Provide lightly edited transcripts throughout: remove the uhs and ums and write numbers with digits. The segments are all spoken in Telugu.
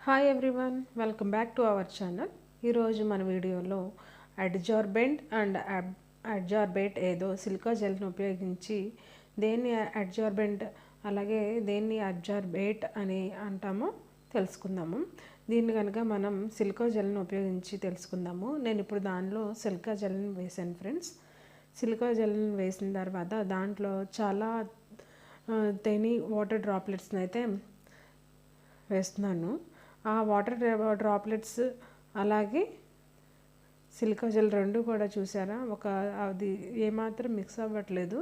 Hi everyone, welcome back to our channel. ఈరోజు మన వీడియోలో అడ్జార్బెంట్ అండ్ అడ్జార్బేట్ ఏదో సిలికా జెల్ని ఉపయోగించి దేన్ని అడ్జార్బెంట్ అలాగే దేన్ని అడ్జార్బేట్ అని అంటామో తెలుసుకుందాము. దీన్ని కనుక మనం సిలికా జెల్ని ఉపయోగించి తెలుసుకుందాము. నేను ఇప్పుడు దానిలో సిలికా జెల్ని వేసాను ఫ్రెండ్స్. సిలికా జెల్ని వేసిన తర్వాత దాంట్లో చాలా తెని వాటర్ డ్రాప్లెట్స్ని అయితే వేస్తున్నాను. ఆ వాటర్ డ్రాప్లెట్స్ అలాగే సిలికా జెల్ రెండు కూడా చూసారా, అది ఏమాత్రం మిక్స్ అవ్వట్లేదు,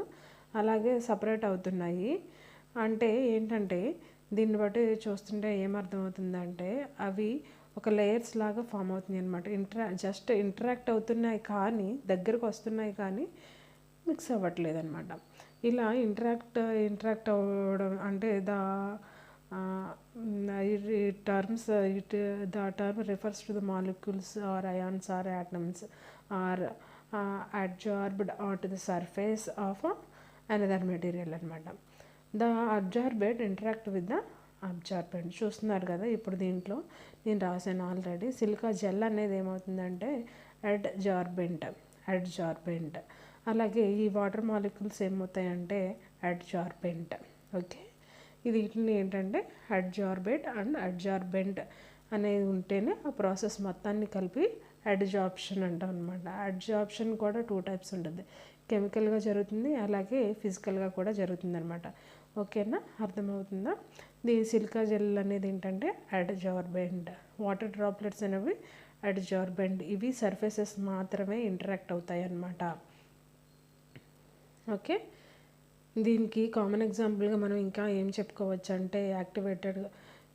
అలాగే సపరేట్ అవుతున్నాయి. అంటే ఏంటంటే దీన్ని బట్టి చూస్తుంటే ఏమర్థమవుతుందంటే అవి ఒక లేయర్స్ లాగా ఫామ్ అవుతున్నాయి అనమాట. జస్ట్ ఇంటరాక్ట్ అవుతున్నాయి కానీ దగ్గరకు వస్తున్నాయి కానీ మిక్స్ అవ్వట్లేదు అనమాట. ఇలా ఇంటరాక్ట్ అవ్వడం అంటే the term refers to the molecules or ions or atoms are adsorbed onto the surface of another material అనమాట. The adsorbate interact with the absorbent. చూస్తున్నారు కదా, ఇప్పుడు దీంట్లో నేను రాసాను ఆల్రెడీ. సిలికా జెల్ అనేది ఏమవుతుందంటే అడ్జార్బెంట్. అలాగే ఈ వాటర్ మాలిక్యూల్స్ ఏమవుతాయంటే అడ్జార్బెంట్. ఓకే, వీటిని ఏంటంటే అడ్జార్బేట్ అండ్ అడ్జార్బెంట్ అనేది ఉంటేనే ఆ ప్రాసెస్ మొత్తాన్ని కలిపి అడ్జార్ప్షన్ అంటాం అనమాట. అడ్జార్ప్షన్ కూడా 2 టైప్స్ ఉంటుంది. కెమికల్గా జరుగుతుంది, అలాగే ఫిజికల్గా కూడా జరుగుతుంది అనమాట. ఓకేనా, అర్థమవుతుందా? సిలికా జెల్ అనేది ఏంటంటే అడ్జార్బెంట్, వాటర్ డ్రాప్లెట్స్ అనేవి అడ్జార్బెంట్. ఇవి సర్ఫేసెస్ మాత్రమే ఇంటరాక్ట్ అవుతాయి అన్నమాట. ఓకే, దీనికి కామన్ ఎగ్జాంపుల్గా మనం ఇంకా ఏం చెప్పుకోవచ్చు అంటే activated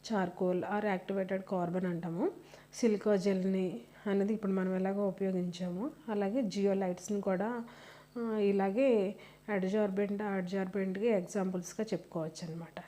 charcoal or activated carbon అంటాము. సిలికా జెల్ని అనేది ఇప్పుడు మనం ఎలాగో ఉపయోగించాము, అలాగే జియోలైట్స్ని కూడా ఇలాగే అడ్జార్బెంట్కి ఎగ్జాంపుల్స్గా చెప్పుకోవచ్చు అనమాట.